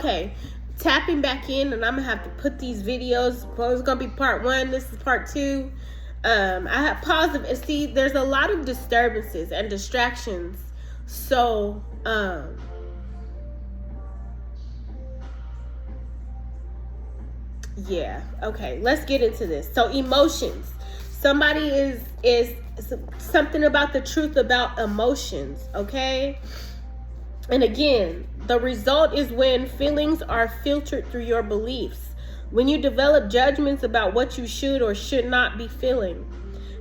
Okay, tapping back in, and I'm gonna have to put these videos. Well, it's gonna be part 1. This is part 2. I have paused and see. There's a lot of disturbances and distractions. So, yeah. Okay, let's get into this. So, emotions. Somebody is something about the truth about emotions. Okay. And again, the result is when feelings are filtered through your beliefs, when you develop judgments about what you should or should not be feeling.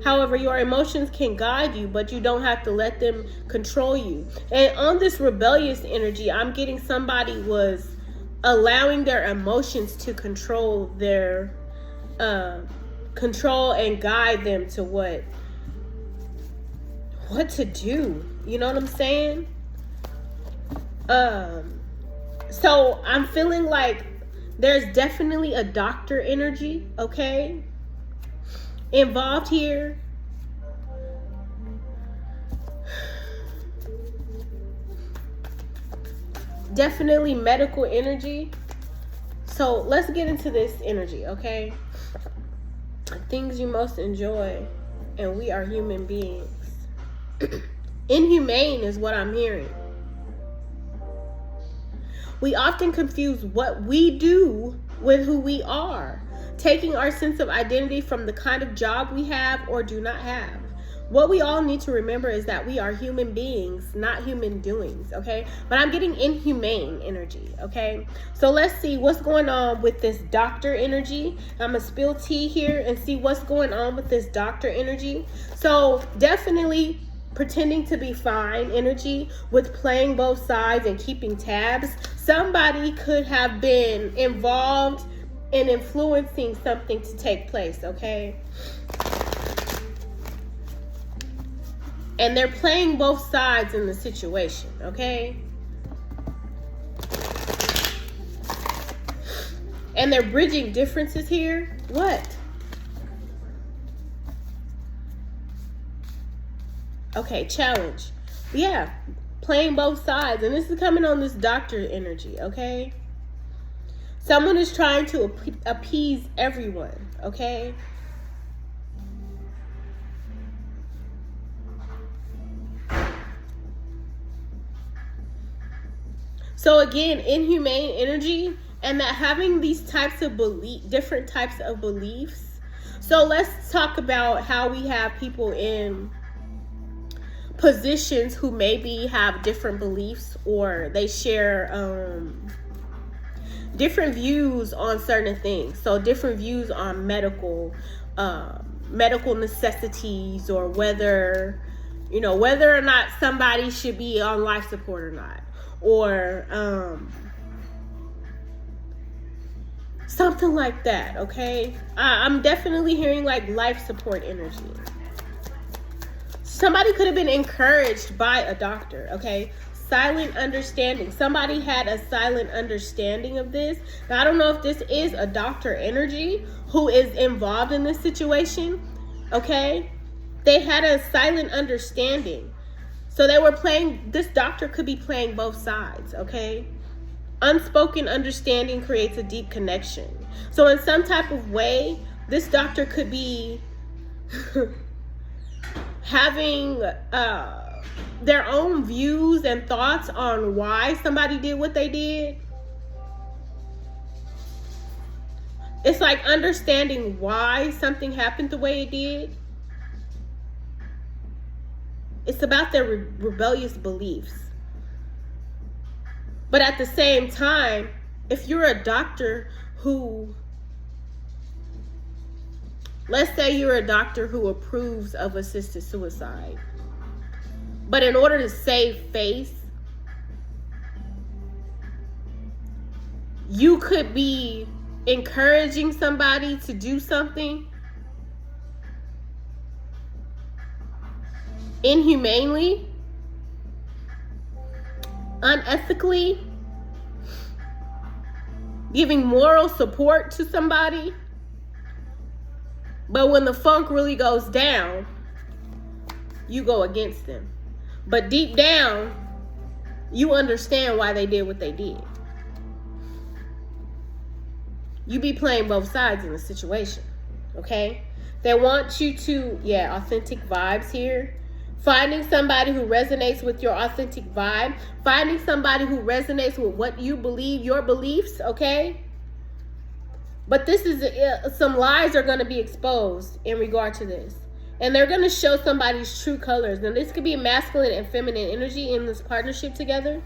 However, your emotions can guide you, but you don't have to let them control you. And on this rebellious energy, I'm getting somebody was allowing their emotions to control their control and guide them to what to do. You know what I'm saying? So I'm feeling like there's definitely a doctor energy, okay, involved here. Definitely medical energy. So let's get into this energy, okay? Things you most enjoy, and we are human beings. Inhumane is what I'm hearing. We often confuse what we do with who we are, taking our sense of identity from the kind of job we have or do not have. What we all need to remember is that we are human beings, not human doings, okay? But I'm getting inhumane energy, okay? So let's see what's going on with this doctor energy. I'm gonna spill tea here and see what's going on with this doctor energy. So definitely pretending to be fine energy with playing both sides and keeping tabs. Somebody could have been involved in influencing something to take place, okay? And they're playing both sides in the situation, okay? And they're bridging differences here. What? Okay, challenge. Yeah, playing both sides. And this is coming on this doctor energy, okay? Someone is trying to appease everyone, okay? So again, inhumane energy, and that having these types of different types of beliefs. So let's talk about how we have people in positions who maybe have different beliefs, or they share different views on certain things. So different views on medical necessities, or whether or not somebody should be on life support or not, or something like that, okay? I'm definitely hearing like life support energy. Somebody could have been encouraged by a doctor, okay? Silent understanding. Somebody had a silent understanding of this. Now, I don't know if this is a doctor energy who is involved in this situation, okay? They had a silent understanding. So they were playing, this doctor could be playing both sides, okay? Unspoken understanding creates a deep connection. So in some type of way, this doctor could be having their own views and thoughts on why somebody did what they did. It's like understanding why something happened the way it did. It's about their rebellious beliefs. But at the same time, if you're a doctor who, let's say you're a doctor who approves of assisted suicide, but in order to save face, you could be encouraging somebody to do something inhumanely, unethically, giving moral support to somebody, but when the funk really goes down, you go against them. But deep down, you understand why they did what they did. you be playing both sides in the situation, okay? They want you to, authentic vibes here. Finding somebody who resonates with your authentic vibe. Finding somebody who resonates with what you believe, your beliefs, okay? But this is, some lies are going to be exposed in regard to this. And they're going to show somebody's true colors. Now, this could be masculine and feminine energy in this partnership together.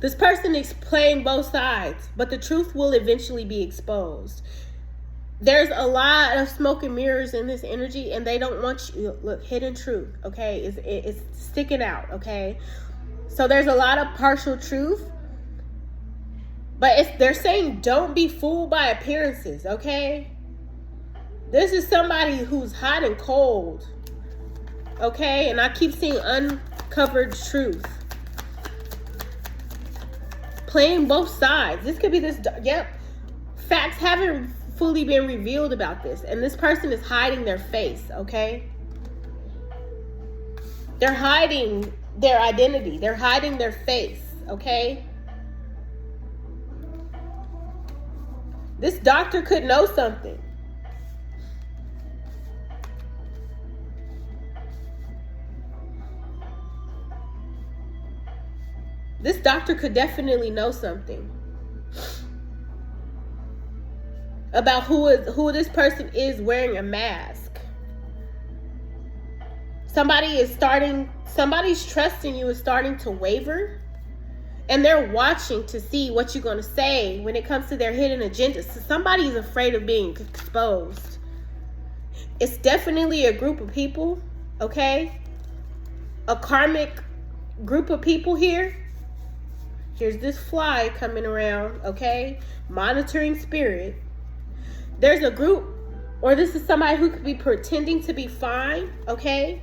This person is playing both sides, but the truth will eventually be exposed. There's a lot of smoke and mirrors in this energy, and they don't want you, look, hidden truth, okay? It's sticking out, okay? So there's a lot of partial truth, but they're saying don't be fooled by appearances, okay? This is somebody who's hot and cold, okay? And I keep seeing uncovered truth. Playing both sides. This could be this, facts haven't fully been revealed about this. And this person is hiding their face, okay? They're hiding their identity. They're hiding their face, okay? This doctor could know something. This doctor could definitely know something about who this person is wearing a mask. Somebody's trust in you is starting to waver, and they're watching to see what you're going to say when it comes to their hidden agenda. So somebody's afraid of being exposed. It's definitely a group of people, okay? A karmic group of people here. Here's this fly coming around, okay? Monitoring spirit. There's a group, or this is somebody who could be pretending to be fine, okay?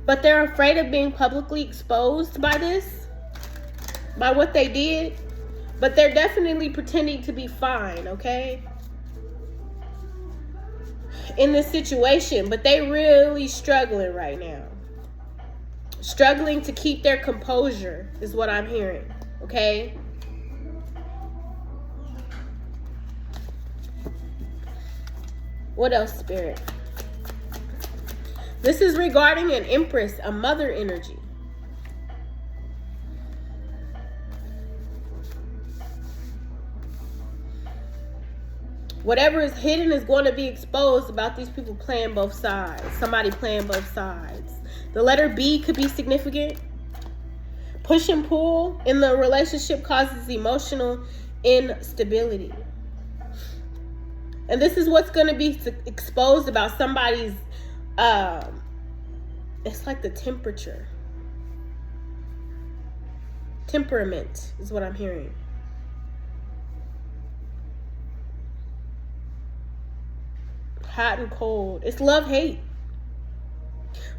But they're afraid of being publicly exposed by this, by what they did. But they're definitely pretending to be fine, okay? In this situation, but they really struggling right now. Struggling to keep their composure is what I'm hearing. Okay. What else, Spirit? This is regarding an Empress, a mother energy. Whatever is hidden is going to be exposed about these people playing both sides. Somebody playing both sides. The letter B could be significant. Push and pull in the relationship causes emotional instability. And this is what's going to be exposed about somebody's, it's like the temperature. Temperament is what I'm hearing. Hot and cold. It's love-hate.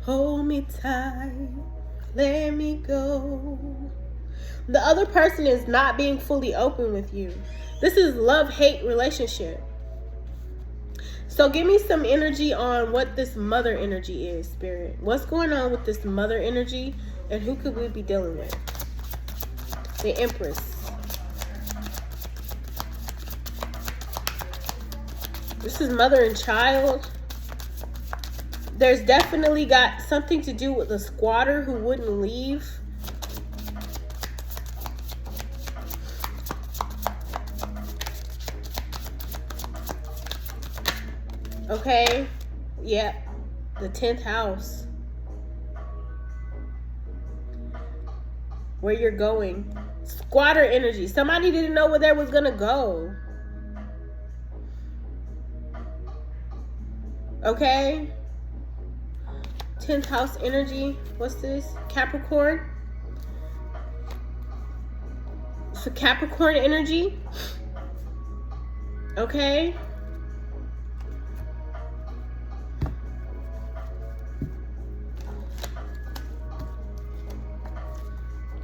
Hold me tight. Let me go. The other person is not being fully open with you. This is love-hate relationship. So give me some energy on what this mother energy is, Spirit. What's going on with this mother energy, and who could we be dealing with? The Empress. This is mother and child. There's definitely got something to do with the squatter who wouldn't leave. Okay. Yeah. The 10th house. Where you're going. Squatter energy. Somebody didn't know where they was going to go. Okay. 10th house energy. What's this? Capricorn. So Capricorn energy. Okay.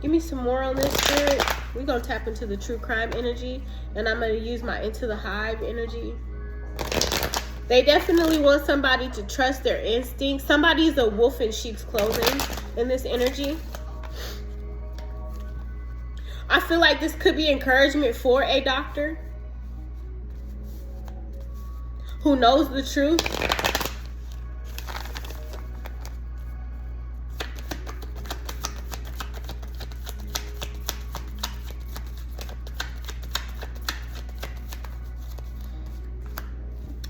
Give me some more on this, Spirit. We're going to tap into the true crime energy. And I'm going to use my into the hive energy. They definitely want somebody to trust their instincts. Somebody's a wolf in sheep's clothing in this energy. I feel like this could be encouragement for a doctor. who knows the truth.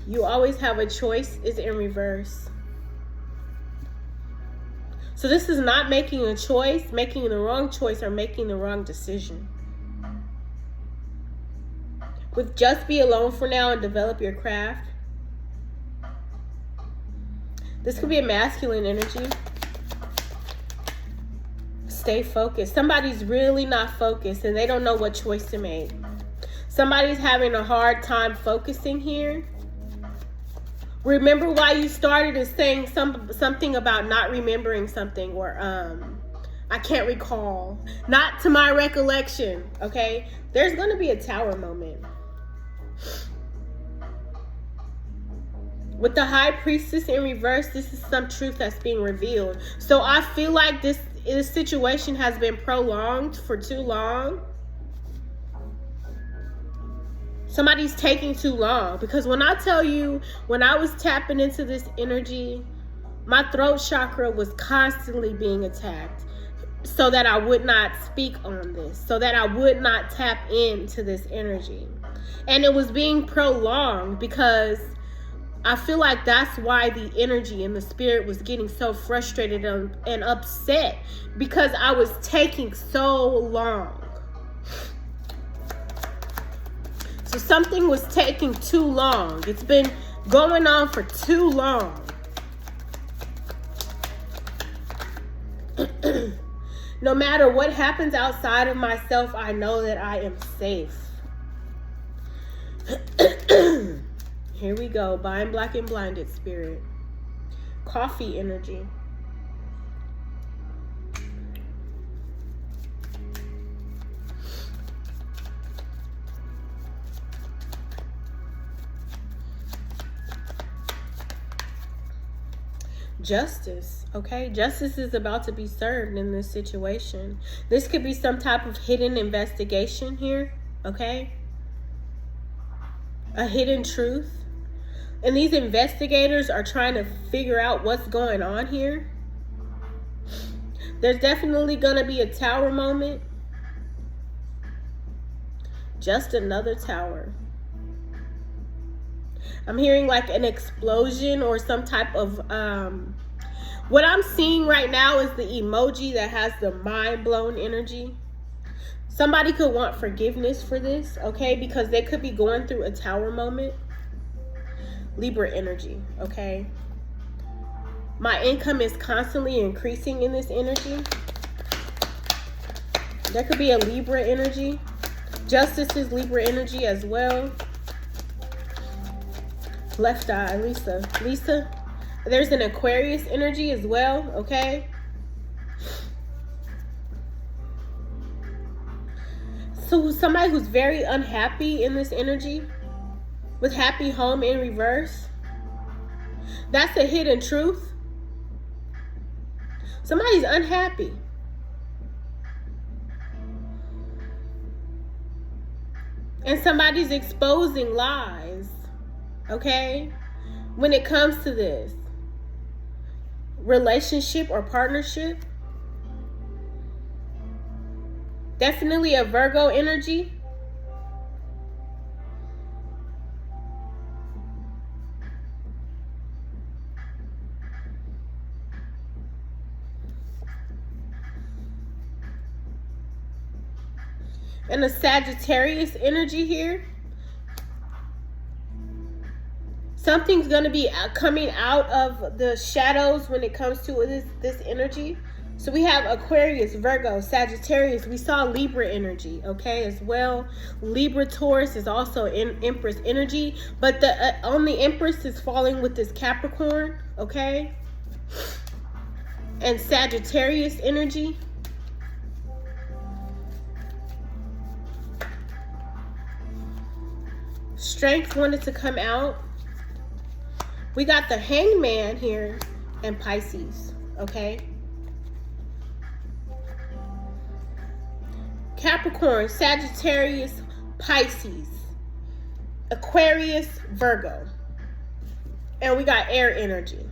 You always have a choice is in reverse. So this is not making a choice, making the wrong choice, or making the wrong decision. With just be alone for now and develop your craft. This could be a masculine energy. Stay focused. Somebody's really not focused and they don't know what choice to make. Somebody's having a hard time focusing here. Remember why you started as saying something about not remembering something, or I can't recall. Not to my recollection, okay? There's going to be a tower moment. With the High Priestess in reverse, this is some truth that's being revealed. So I feel like this situation has been prolonged for too long. Somebody's taking too long. Because when I tell you, when I was tapping into this energy, my throat chakra was constantly being attacked. So that I would not speak on this. So that I would not tap into this energy. And it was being prolonged because I feel like that's why the energy and the spirit was getting so frustrated and upset. Because I was taking so long. So something was taking too long. It's been going on for too long. No matter what happens outside of myself, I know that I am safe. Here we go. Bind, black, and blinded spirit. Coffee energy. Justice, okay? Justice is about to be served in this situation. This could be some type of hidden investigation here, okay? A hidden truth. And these investigators are trying to figure out what's going on here. There's definitely going to be a tower moment. Just another tower. I'm hearing like an explosion or some type of what I'm seeing right now is the emoji that has the mind blown energy. Somebody could want forgiveness for this, okay? Because they could be going through a tower moment. Libra energy, okay? My income is constantly increasing in this energy. There could be a Libra energy. Justice is Libra energy as well. Left eye, Lisa. Lisa, there's an Aquarius energy as well, okay? So somebody who's very unhappy in this energy, with happy home in reverse, that's a hidden truth. Somebody's unhappy. And somebody's exposing lies. Okay? When it comes to this relationship or partnership, definitely a Virgo energy. And a Sagittarius energy here. Something's going to be coming out of the shadows when it comes to this energy. So we have Aquarius, Virgo, Sagittarius. We saw Libra energy, okay, as well. Libra, Taurus is also in Empress energy. But the only Empress is falling with this Capricorn, okay? And Sagittarius energy. Strength wanted to come out. We got the Hangman here and Pisces, okay? Capricorn, Sagittarius, Pisces, Aquarius, Virgo. And we got air energy.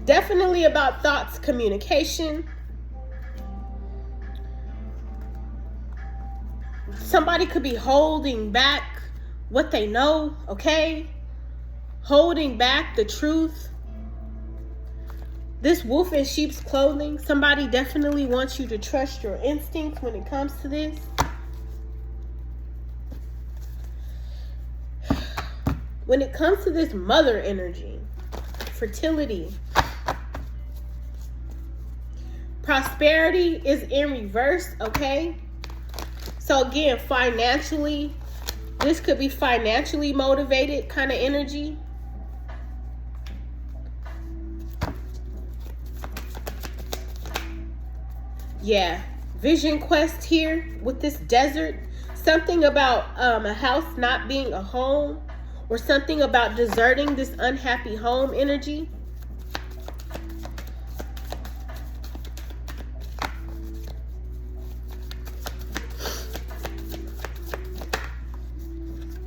Definitely about thoughts, communication. Somebody could be holding back what they know, okay? Holding back the truth. This wolf in sheep's clothing, somebody definitely wants you to trust your instincts when it comes to this. When it comes to this mother energy, fertility, prosperity is in reverse, okay? So again, financially, this could be financially motivated kind of energy. Yeah, vision quest here with this desert. Something about a house not being a home, or something about deserting this unhappy home energy.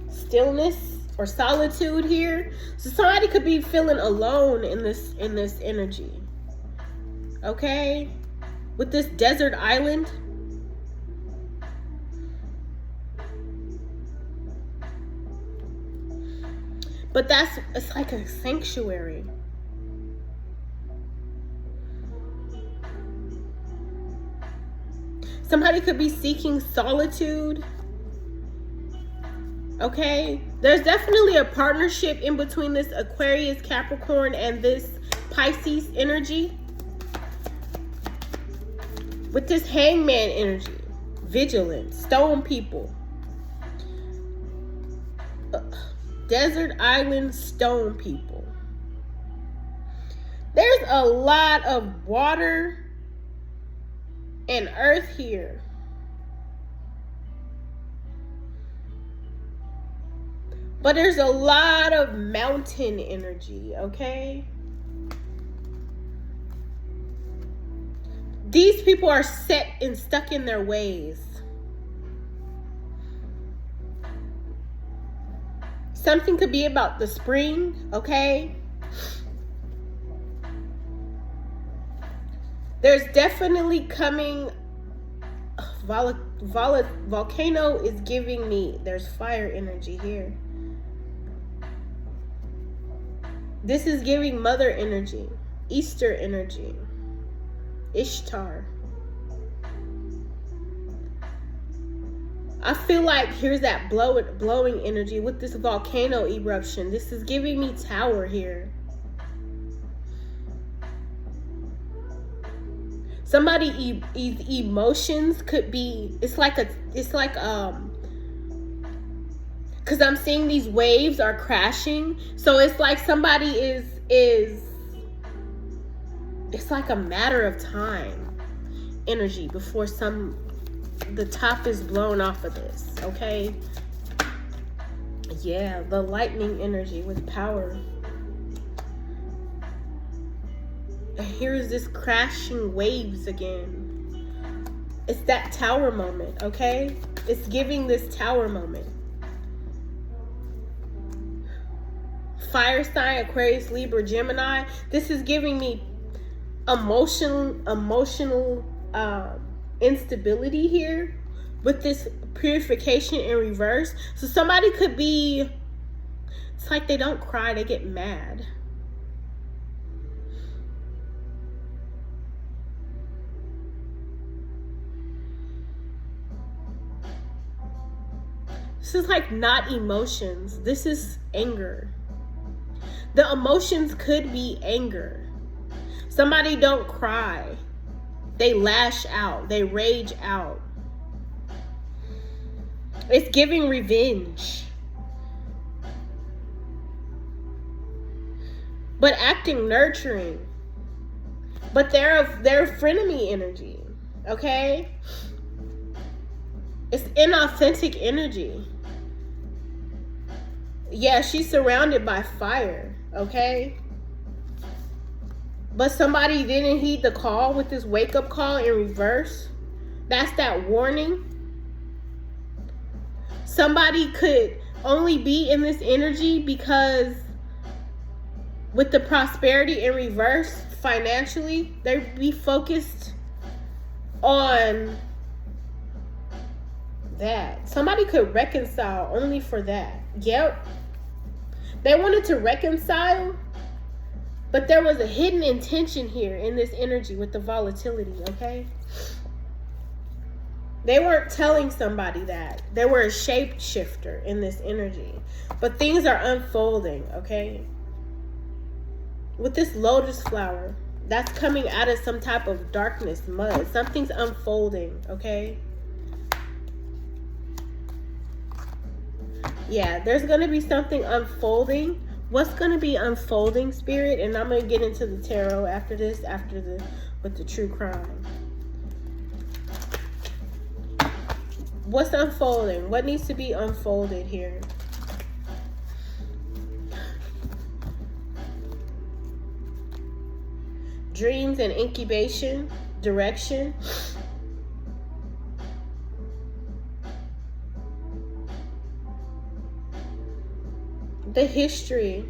Stillness or solitude here. So somebody could be feeling alone in this energy. Okay? With this desert island. But it's like a sanctuary. Somebody could be seeking solitude. Okay? There's definitely a partnership in between this Aquarius, Capricorn, and this Pisces energy. With this hangman energy. Vigilant. Stone people. Desert island stone people. There's a lot of water and earth here. But there's a lot of mountain energy, okay? These people are set and stuck in their ways. Something could be about the spring, okay? There's definitely coming... volcano is giving me... There's fire energy here. This is giving mother energy. Easter energy. Ishtar. I feel like here's that blowing energy with this volcano eruption. This is giving me tower here. Somebody emotions could be, it's like because I'm seeing these waves are crashing. So it's like somebody it's like a matter of time energy before the top is blown off of this, okay? Yeah, the lightning energy with power. And here's this crashing waves again. It's that tower moment, okay? It's giving this tower moment. Fire sign, Aquarius, Libra, Gemini. This is giving me emotional instability here with this purification in reverse. So somebody could be, it's like they don't cry, they get mad. This is like not emotions. This is anger. The emotions could be anger. Somebody don't cry. They lash out. They rage out. It's giving revenge. But acting nurturing. But they're frenemy energy. Okay? It's inauthentic energy. Yeah, she's surrounded by fire. Okay? But somebody didn't heed the call with this wake-up call in reverse. That's that warning. Somebody could only be in this energy because with the prosperity in reverse financially, they be focused on that. Somebody could reconcile only for that. Yep. They wanted to reconcile, but there was a hidden intention here in this energy with the volatility, okay? They weren't telling somebody that. They were a shapeshifter in this energy. But things are unfolding, okay? With this lotus flower, that's coming out of some type of darkness, mud. Something's unfolding, okay? Yeah, there's going to be something unfolding. What's going to be unfolding, Spirit? And I'm going to get into the tarot after this, with the true crime. What's unfolding? What needs to be unfolded here? Dreams and incubation, direction. The history.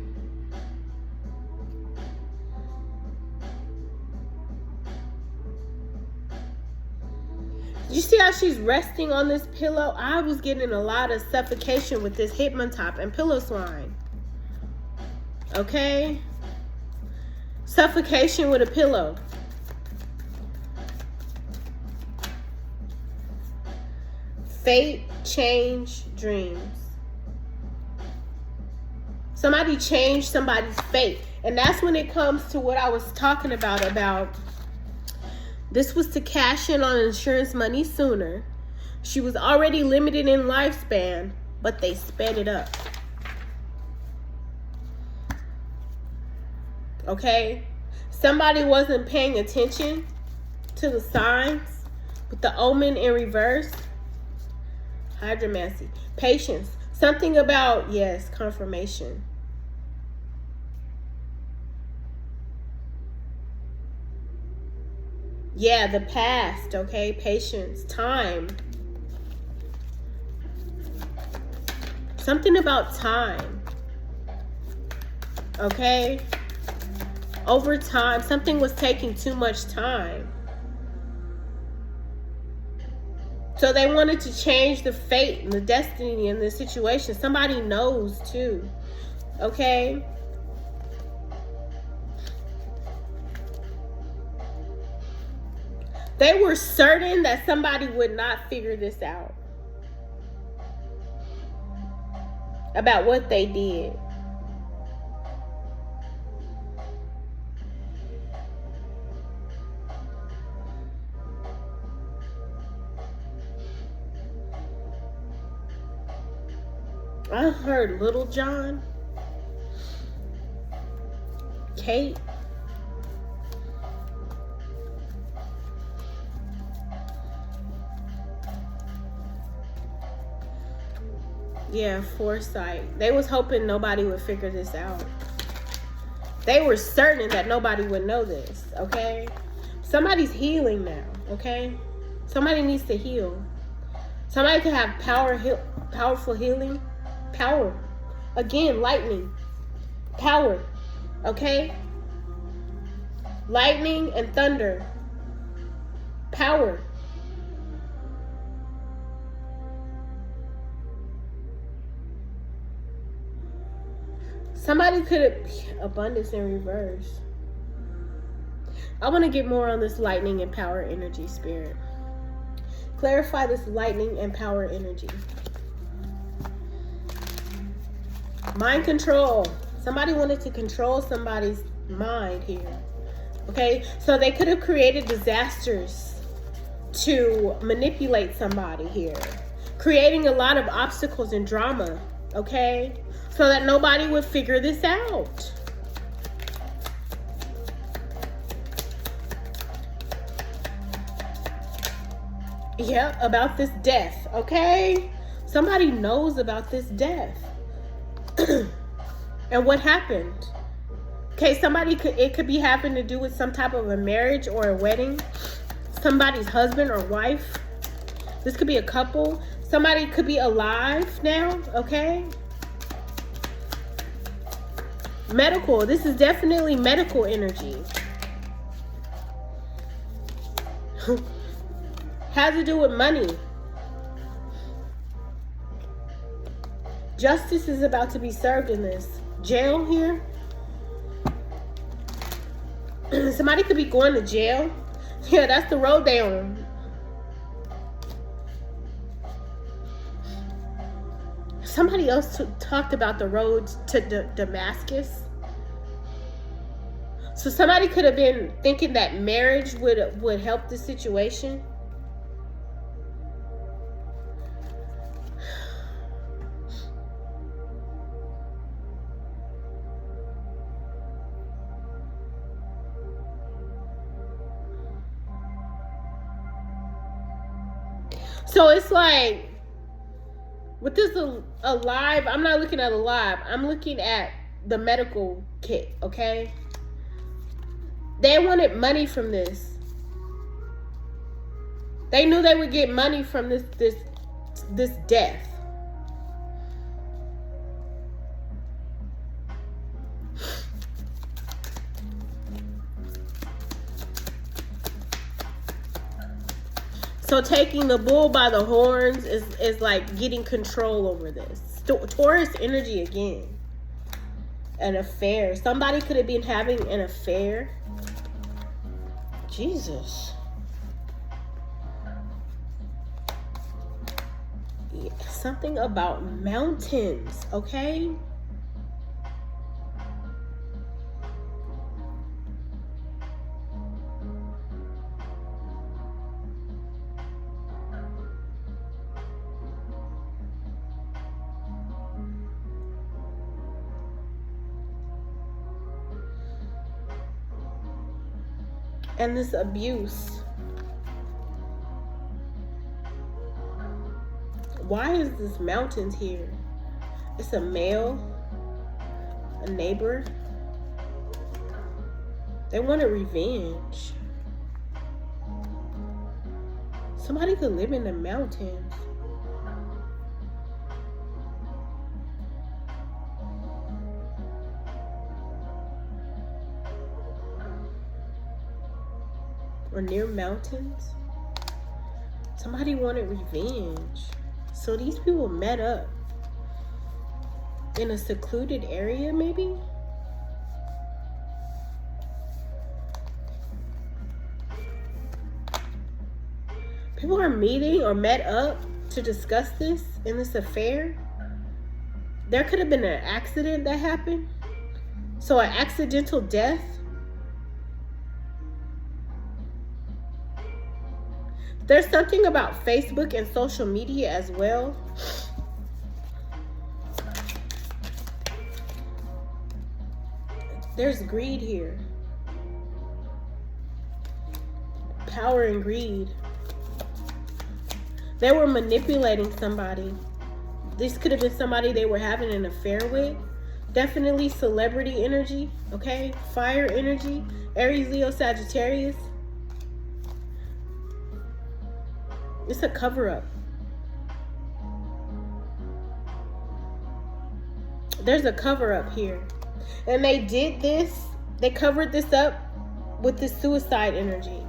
You see how she's resting on this pillow? I was getting a lot of suffocation with this Hypnotop and pillow slime. Okay? Suffocation with a pillow. Fate, change, dreams. Somebody changed somebody's fate. And that's when it comes to what I was talking about this was to cash in on insurance money sooner. She was already limited in lifespan, but they sped it up. Okay? Somebody wasn't paying attention to the signs with the omen in reverse. Hydromancy. Patience. Something about, yes, confirmation. Yeah, the past, okay? Patience, time. Something about time. Okay? Over time, something was taking too much time. So they wanted to change the fate and the destiny in this situation. Somebody knows too. Okay? They were certain that somebody would not figure this out. About what they did. I heard Little John, Kate, yeah, foresight. They was hoping nobody would figure this out. They were certain that nobody would know this, okay? Somebody's healing now, okay? Somebody needs to heal. Somebody could have powerful healing. Power. Again, lightning. Power. Okay? Lightning and thunder. Power. Somebody could have abundance in reverse. I want to get more on this lightning and power energy, Spirit. Clarify this lightning and power energy. Mind control. Somebody wanted to control somebody's mind here. Okay? So they could have created disasters to manipulate somebody here. Creating a lot of obstacles and drama. Okay? So that nobody would figure this out. Yeah, about this death. Okay? Somebody knows about this death. And what happened? Okay, it could be having to do with some type of a marriage or a wedding. Somebody's husband or wife. This could be a couple. Somebody could be alive now, okay? Medical. This is definitely medical energy. Has to do with money. Justice is about to be served in this. Jail here. Somebody could be going to jail. Yeah, that's the road they on. Somebody else talked about the road to Damascus. So somebody could have been thinking that marriage would help the situation. So it's like, with this alive, I'm not looking at alive. I'm looking at the medical kit, okay? They wanted money from this. They knew they would get money from this death. So taking the bull by the horns is like getting control over this. Taurus energy again. An affair. Somebody could have been having an affair. Jesus. Yeah, something about mountains, okay? And this abuse. Why is this mountains here? It's a male, a neighbor. They wanted revenge. Somebody could live in the mountains. Or near mountains. Somebody wanted revenge. So these people met up in a secluded area, maybe? People are meeting or met up to discuss this in this affair. There could have been an accident that happened. So an accidental death. There's something about Facebook and social media as well. There's greed here. Power and greed. They were manipulating somebody. This could have been somebody they were having an affair with. Definitely celebrity energy, okay? Fire energy. Aries, Leo, Sagittarius. It's a cover-up. There's a cover-up here. And they did this. They covered this up with this suicide energy.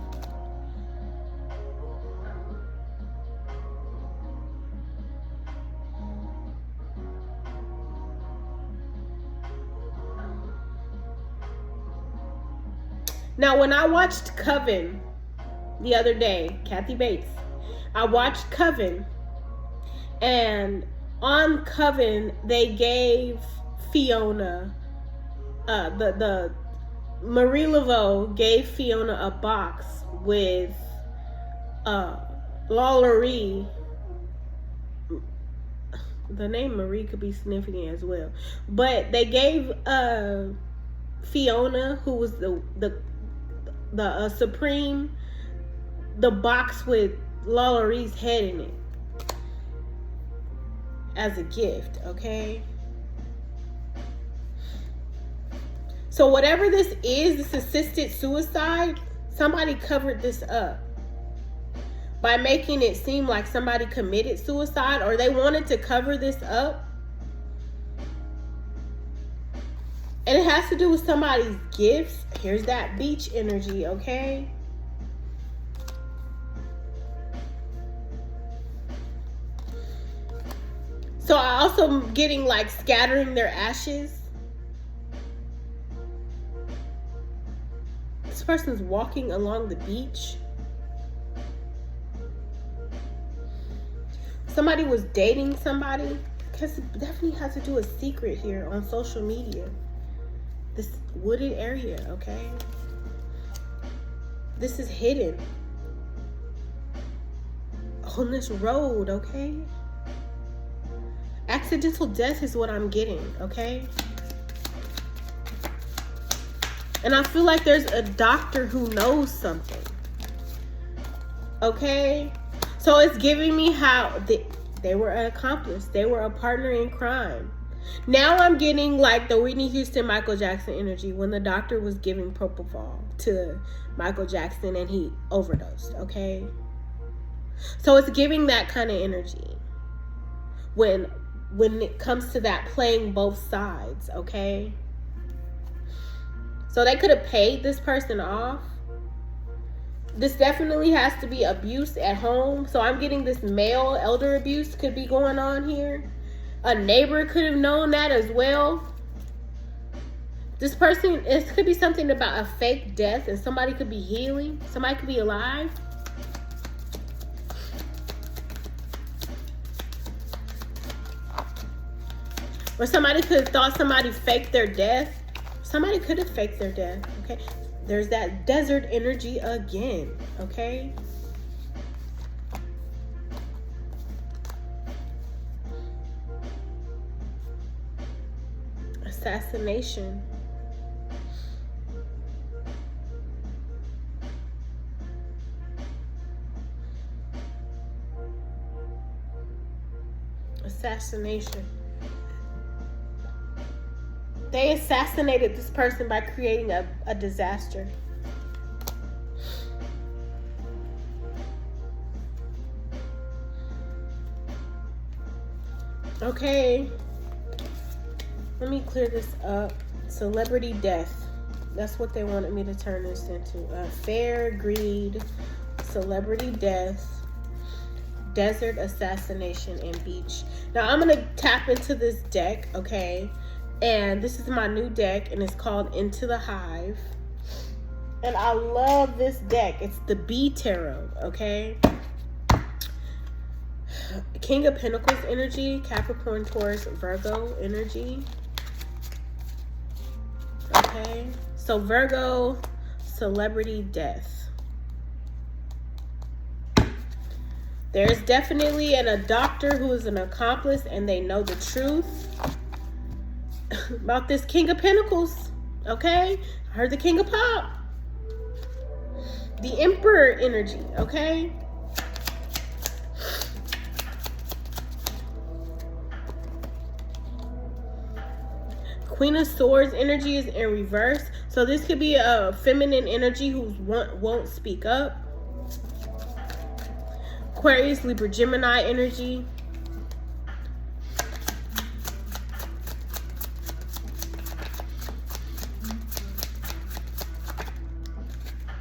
Now, when I watched Coven the other day, Kathy Bates, I watched Coven, and on Coven they gave Fiona, the Marie Laveau gave Fiona a box with LaLaurie. The name Marie could be significant as well, but they gave Fiona, who was the Supreme, the box with LaLaurie's head in it as a gift, okay? So whatever this is, this assisted suicide, somebody covered this up by making it seem like somebody committed suicide, or they wanted to cover this up. And it has to do with somebody's gifts. Here's that beach energy, okay? So I also am getting like scattering their ashes. This person's walking along the beach. Somebody was dating somebody. Because it definitely has to do with secret here on social media. This wooded area, okay? This is hidden. On this road, okay? Accidental death is what I'm getting, okay? And I feel like there's a doctor who knows something. Okay? So it's giving me how they were an accomplice. They were a partner in crime. Now I'm getting like the Whitney Houston, Michael Jackson energy when the doctor was giving propofol to Michael Jackson and he overdosed, okay? So it's giving that kind of energy when it comes to that playing both sides, okay? So they could have paid this person off. This definitely has to be abuse at home. So I'm getting this male elder abuse could be going on here. A neighbor could have known that as well. This person, it could be something about a fake death and somebody could be healing. Somebody could be alive. Or somebody could have thought somebody faked their death. Somebody could have faked their death, okay? There's that desert energy again, okay? Assassination. Assassination. They assassinated this person by creating a disaster. Okay. Let me clear this up. Celebrity death. That's what they wanted me to turn this into. Fair, greed, celebrity death, desert assassination, and beach. Now I'm going to tap into this deck, okay? And this is my new deck, and it's called Into the Hive. And I love this deck. It's the Bee Tarot, okay? King of Pentacles energy, Capricorn, Taurus, Virgo energy. Okay? So Virgo, celebrity death. There's definitely a doctor who is an accomplice, and they know the truth about this King of Pentacles, okay? I heard the King of Pop. The Emperor energy, okay? Queen of Swords energy is in reverse. So this could be a feminine energy who won't speak up. Aquarius, Libra, Gemini energy.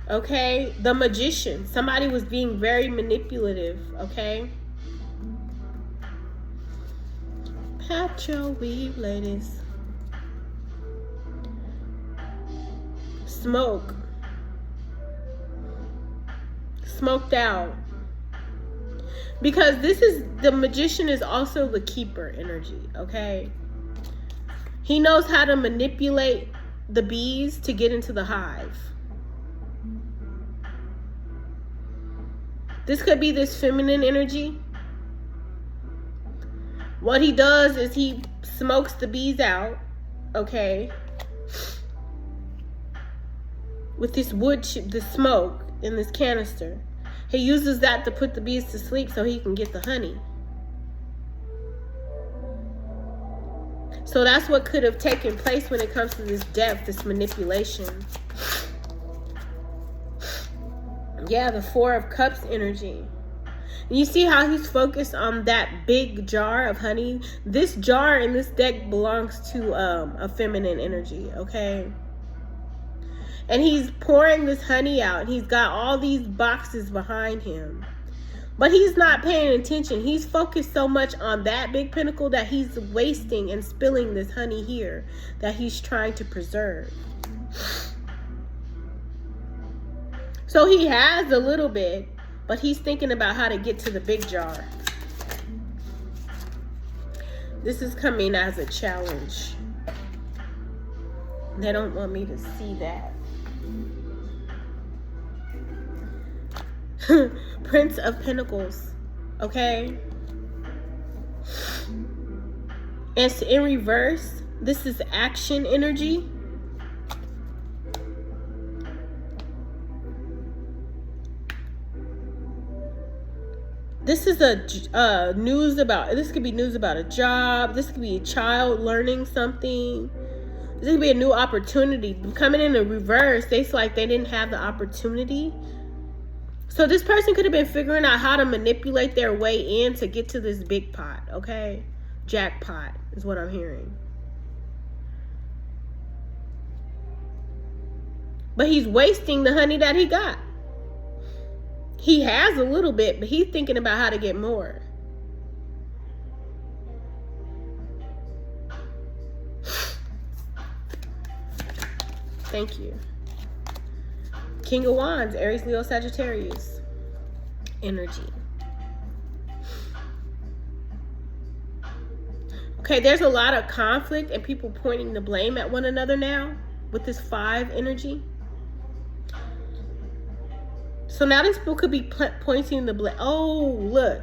Okay, the Magician. Somebody was being very manipulative, okay? Patch your weave, ladies. Smoke. Smoked out. Because the Magician is also the keeper energy, okay? He knows how to manipulate the bees to get into the hive. This could be this feminine energy. What he does is he smokes the bees out, okay? With this wood chip, the smoke in this canister. He uses that to put the bees to sleep so he can get the honey. So that's what could have taken place when it comes to this death, this manipulation. Yeah, the Four of Cups energy. You see how he's focused on that big jar of honey? This jar in this deck belongs to a feminine energy, okay? And he's pouring this honey out, and he's got all these boxes behind him. But he's not paying attention. He's focused so much on that big pinnacle that he's wasting and spilling this honey here that he's trying to preserve. So he has a little bit, but he's thinking about how to get to the big jar. This is coming as a challenge. They don't want me to see that. Prince of Pentacles, okay? And in reverse, this is action energy. This is a news about, this could be news about a job. This could be a child learning something. This could be a new opportunity. Coming in the reverse, they feel like they didn't have the opportunity. So this person could have been figuring out how to manipulate their way in to get to this big pot, okay? Jackpot is what I'm hearing. But he's wasting the honey that he got. He has a little bit, but he's thinking about how to get more. Thank you. King of Wands, Aries, Leo, Sagittarius. Energy. Okay, there's a lot of conflict and people pointing the blame at one another now with this 5 energy. So now these people could be pointing the blame. Oh, look.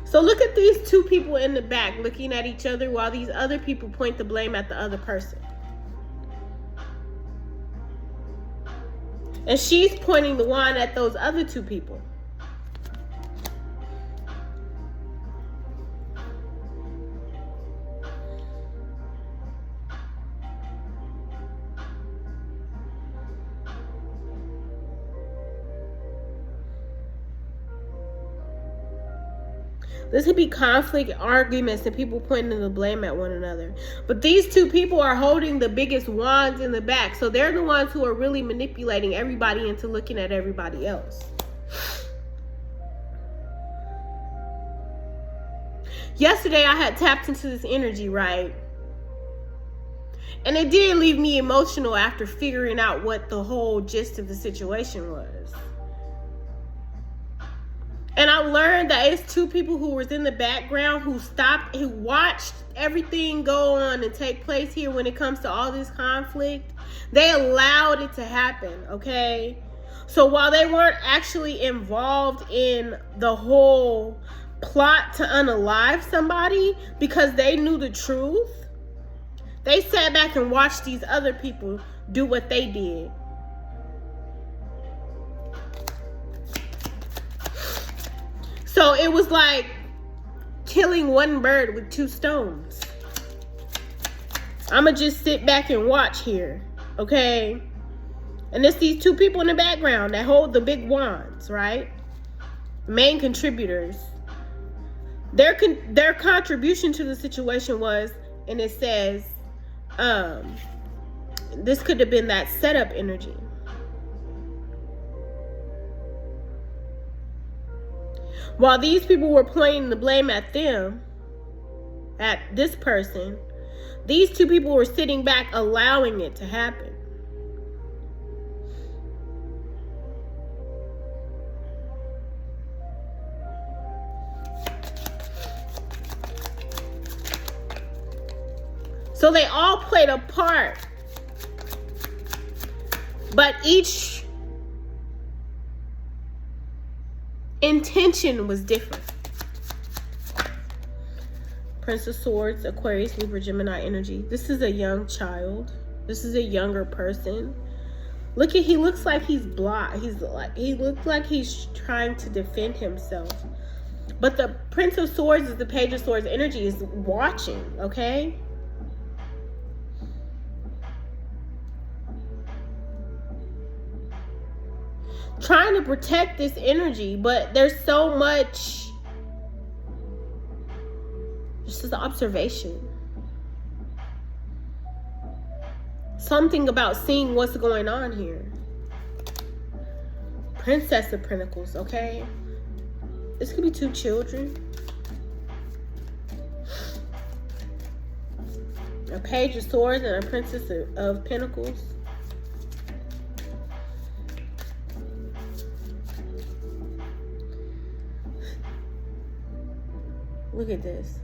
So look at these 2 people in the back looking at each other while these other people point the blame at the other person. And she's pointing the wand at those other 2 people. This could be conflict, arguments, and people pointing the blame at one another. But these 2 people are holding the biggest wands in the back. So they're the ones who are really manipulating everybody into looking at everybody else. Yesterday, I had tapped into this energy, right? And it did leave me emotional after figuring out what the whole gist of the situation was. And I learned that it's 2 people who was in the background who stopped, who watched everything go on and take place here when it comes to all this conflict. They allowed it to happen, okay? So while they weren't actually involved in the whole plot to unalive somebody because they knew the truth, they sat back and watched these other people do what they did. So it was like killing one bird with 2 stones. I'ma just sit back and watch here, okay? And it's these 2 people in the background that hold the big wands, right? Main contributors. Their contribution to the situation was, and it says, this could have been that setup energy. While these people were pointing the blame at them, at this person, these 2 people were sitting back allowing it to happen. So they all played a part, but each intention was different. Prince of Swords, Aquarius, Libra, Gemini energy. This is a young child. This is a younger person. Look at, he looks like he's blocked. He looks like he's trying to defend himself. But the Prince of Swords is the Page of Swords energy, is watching, okay? trying to protect this energy, but there's so much. This is an observation. Something about seeing what's going on here. Princess of Pentacles, okay? This could be 2 children. A Page of Swords and a Princess of Pentacles. Look at this.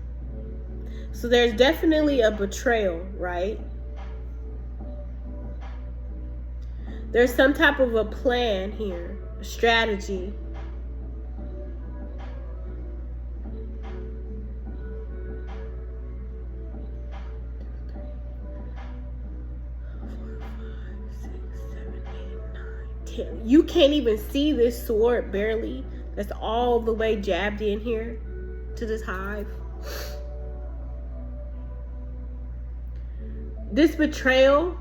So there's definitely a betrayal, right? There's some type of a plan here, a strategy. You can't even see this sword barely. That's all the way jabbed in here to this hive. This betrayal.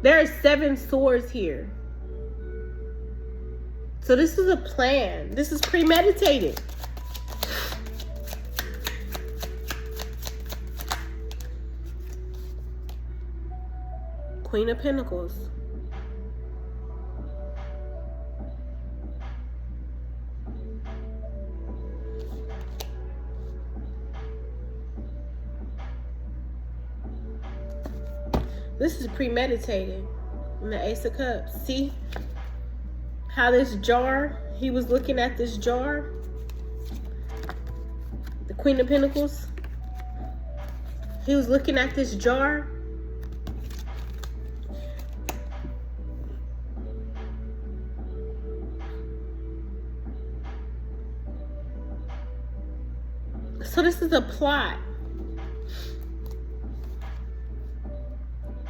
There are 7 swords here. So this is a plan. This is premeditated. Queen of Pentacles. This is premeditated. And the Ace of Cups. See how this jar, he was looking at this jar. The Queen of Pentacles. He was looking at this jar. So this is a plot.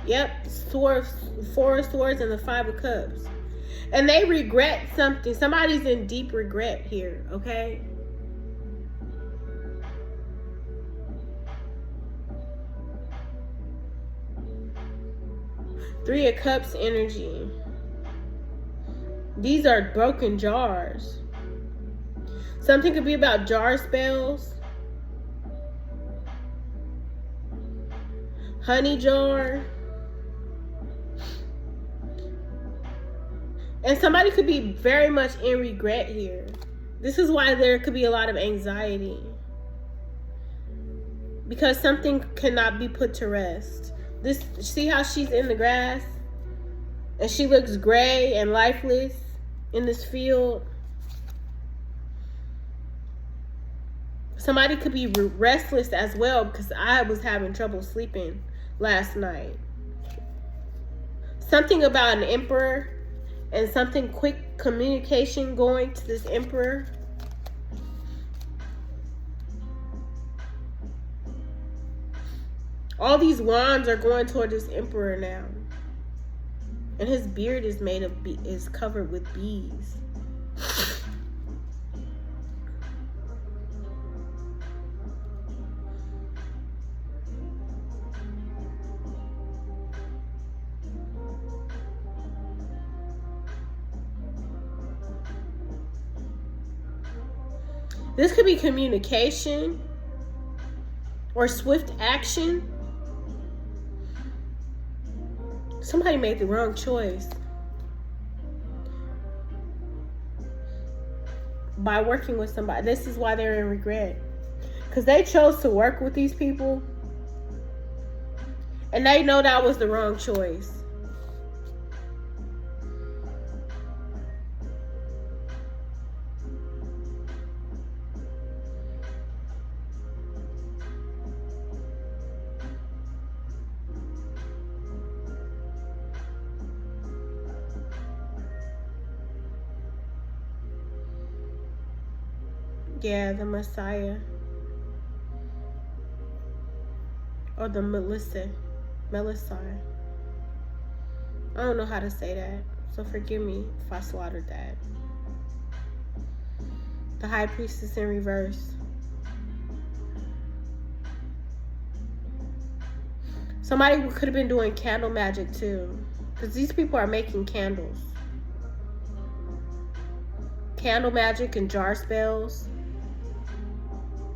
Yep, 4 of Swords and the 5 of Cups. And they regret something. Somebody's in deep regret here, okay? Three of Cups energy. These are broken jars. Something could be about jar spells. Honey jar. And somebody could be very much in regret here. This is why there could be a lot of anxiety. Because something cannot be put to rest. This, see how she's in the grass? And she looks gray and lifeless in this field. Somebody could be restless as well, because I was having trouble sleeping last night. Something about an emperor and something quick communication going to this emperor. All these wands are going toward this emperor now. And his beard is made of is covered with bees. This could be communication or swift action. Somebody made the wrong choice by working with somebody. This is why they're in regret. Because they chose to work with these people and they know that was the wrong choice. Yeah, the Messiah. Or the Melissa. I don't know how to say that, so forgive me if I slaughtered that. The High Priestess in reverse. Somebody could have been doing candle magic too. Because these people are making candles. Candle magic and jar spells.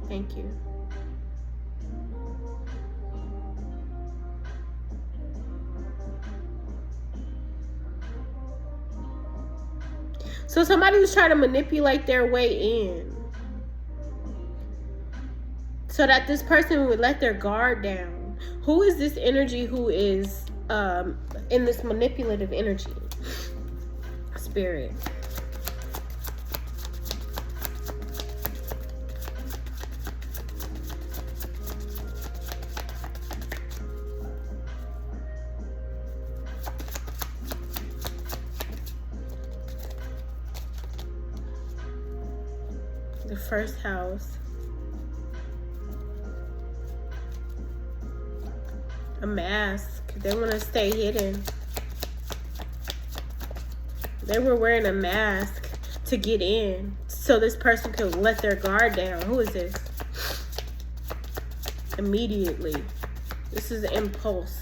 Thank you. So somebody was trying to manipulate their way in so that this person would let their guard down. Who is this energy who is in this manipulative energy? Spirit. The first house. A mask. They want to stay hidden. They were wearing a mask to get in so this person could let their guard down. Who is this? Immediately. This is an impulse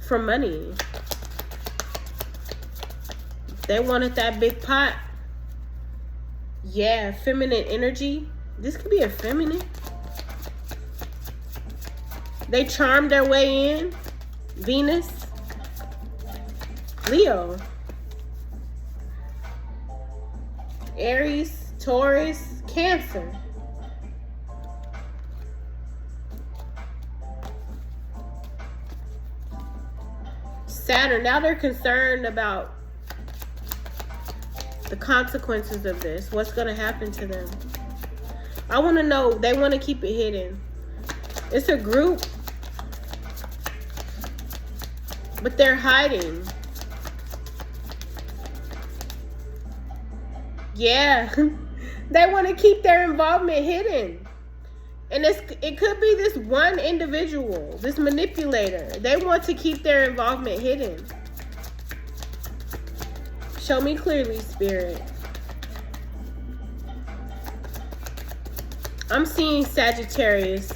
for money. They wanted that big pot. Yeah, feminine energy. This could be a feminine. They charmed their way in. Venus. Leo. Aries, Taurus, Cancer. Saturn. Now they're concerned about the consequences of this. What's going to happen to them? I want to know. They want to keep it hidden. It's a group, but they're hiding. Yeah. They want to keep their involvement hidden. And it could be this one individual, this manipulator. They want to keep their involvement hidden. Show me clearly, Spirit. I'm seeing Sagittarius.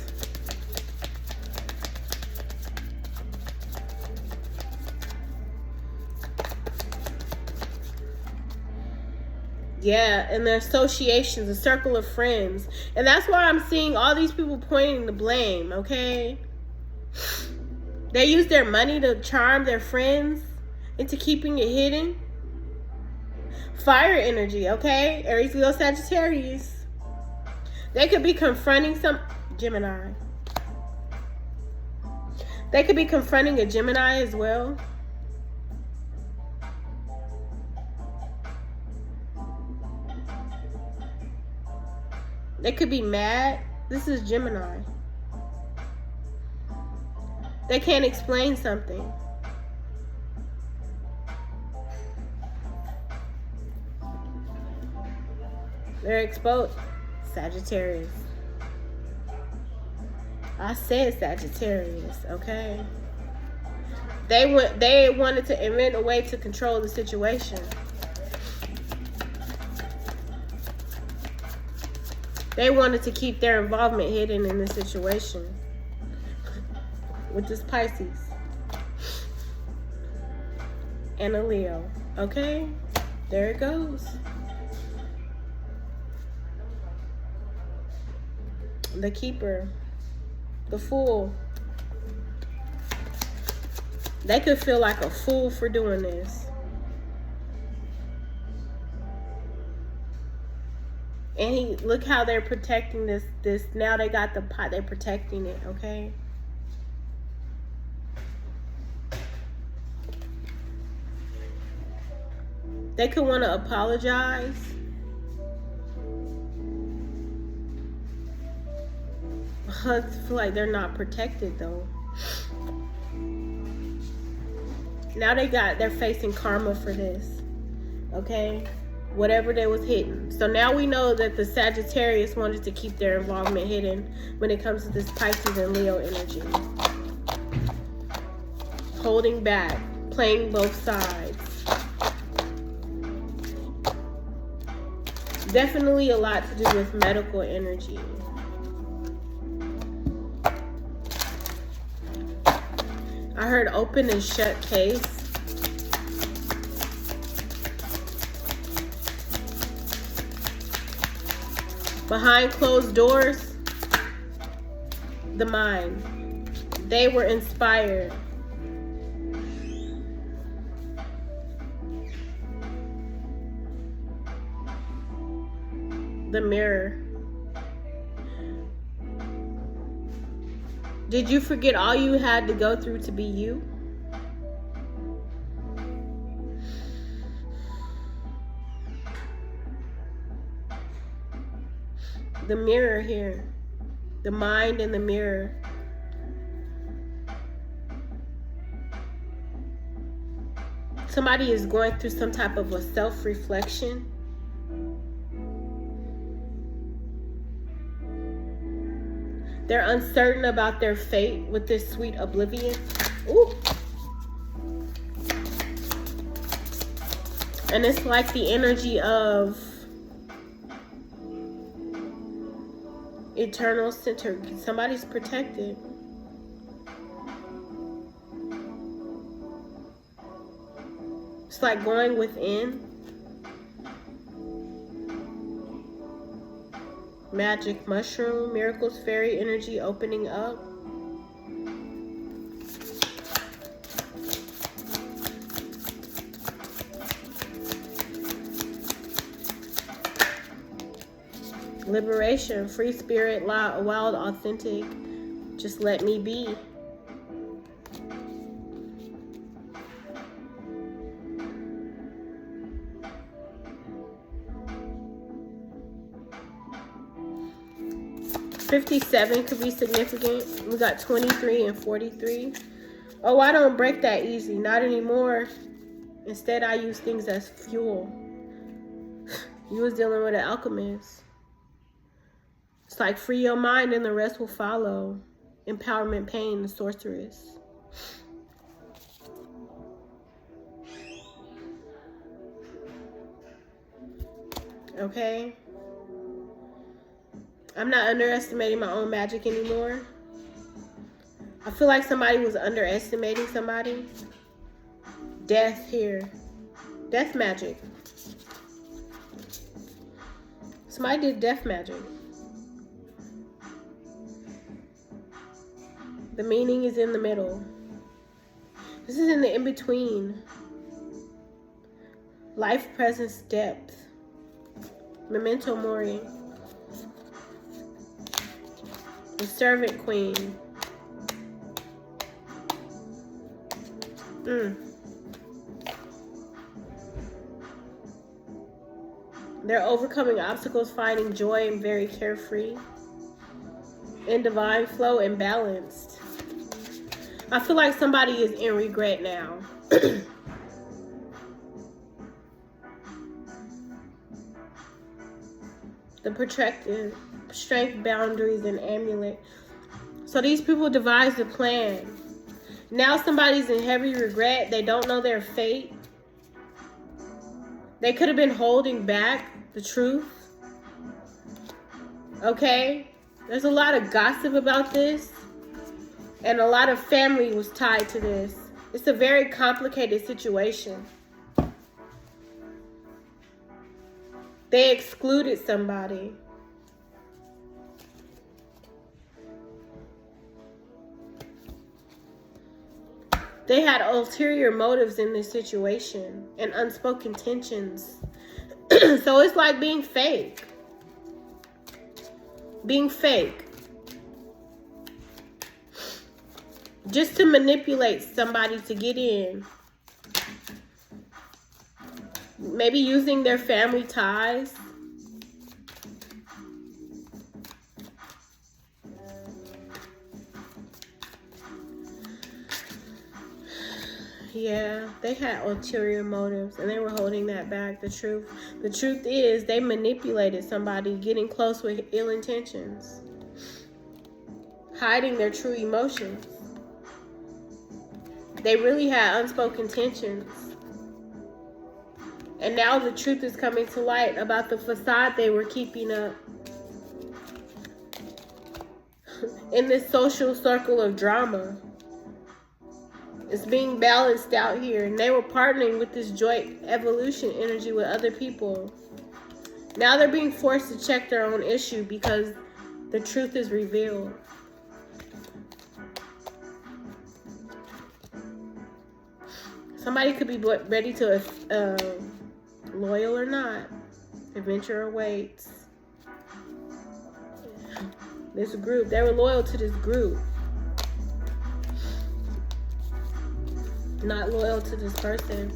Yeah, and the associations, the circle of friends. And that's why I'm seeing all these people pointing the blame, okay? They use their money to charm their friends into keeping it hidden. Fire energy, okay? Aries, Leo, Sagittarius. They could be confronting some Gemini. They could be confronting a Gemini as well. They could be mad. This is Gemini. They can't explain something. They're exposed. Sagittarius. I said Sagittarius, okay? They wanted to invent a way to control the situation. They wanted to keep their involvement hidden in the situation. With this Pisces. And a Leo. Okay? There it goes. The Keeper. The Fool. They could feel like a fool for doing this. And look how they're protecting this. Now they got the pot. They're protecting it, okay? They could want to apologize. I feel like they're not protected though. Now they're facing karma for this. Okay? Whatever they was hidden. So now we know that the Sagittarius wanted to keep their involvement hidden when it comes to this Pisces and Leo energy. Holding back. Playing both sides. Definitely a lot to do with medical energy. I heard open and shut case. Behind closed doors, the mind. They were inspired. The mirror. Did you forget all you had to go through to be you? The mirror here. The mind and the mirror. Somebody is going through some type of a self-reflection. They're uncertain about their fate with this sweet oblivion. Ooh. And it's like the energy of eternal center. Somebody's protected. It's like going within. Magic mushroom, miracles, fairy energy opening up. Liberation, free spirit, wild, authentic. Just let me be. $57 could be significant. We got 23 and 43. Oh, I don't break that easy. Not anymore. Instead, I use things as fuel. You was dealing with an alchemist. It's like free your mind and the rest will follow. Empowerment, pain, the sorceress. Okay. I'm not underestimating my own magic anymore. I feel like somebody was underestimating somebody. Death here. Death magic. Somebody did death magic. The meaning is in the middle. This is in the in-between. Life, presence, depth. Memento mori. The servant queen. They're overcoming obstacles, finding joy, and very carefree. In divine flow and balanced. I feel like somebody is in regret now. The protective strength, boundaries, and amulet. So these people devised a plan. Now somebody's in heavy regret. They don't know their fate. They could have been holding back the truth. Okay? There's a lot of gossip about this. And a lot of family was tied to this. It's a very complicated situation. They excluded somebody. They had ulterior motives in this situation and unspoken tensions. So it's like being fake. Being fake. Just to manipulate somebody to get in. Maybe using their family ties. Yeah, they had ulterior motives and they were holding that back. The truth is they manipulated somebody getting close with ill intentions. Hiding their true emotions. They really had unspoken tensions. And now the truth is coming to light about the facade they were keeping up. In this social circle of drama. It's being balanced out here. And they were partnering with this joint evolution energy with other people. Now they're being forced to check their own issue because the truth is revealed. Somebody could be ready to, loyal or not, adventure awaits. This group, they were loyal to this group. Not loyal to this person.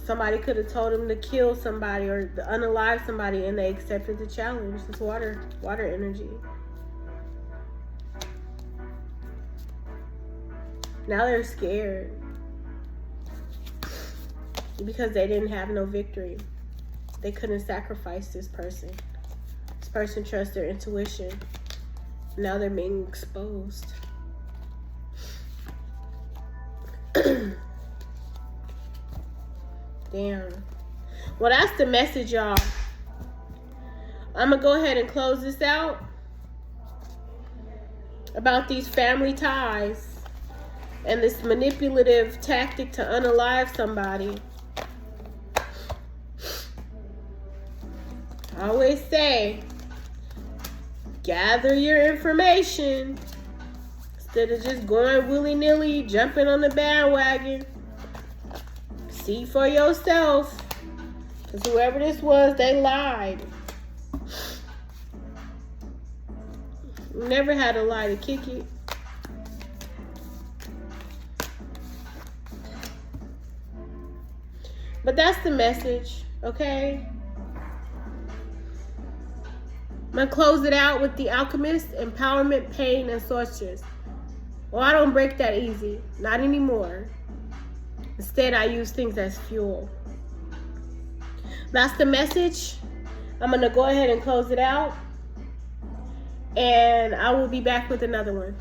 Somebody could have told them to kill somebody or to unalive somebody, and they accepted the challenge. It's water energy. Now they're scared because they didn't have no victory. They couldn't sacrifice this person. This person trusts their intuition. Now they're being exposed. Damn. Well, that's the message, y'all. I'm going to go ahead and close this out about these family ties and this manipulative tactic to unalive somebody. I always say, gather your information instead of just going willy-nilly, jumping on the bandwagon. See for yourself, because whoever this was, they lied. Never had a lie to kick it. But that's the message, okay? I'm going to close it out with The Alchemist, Empowerment, Pain, and Sorceress. Well, I don't break that easy. Not anymore. Instead, I use things as fuel. That's the message. I'm going to go ahead and close it out. And I will be back with another one.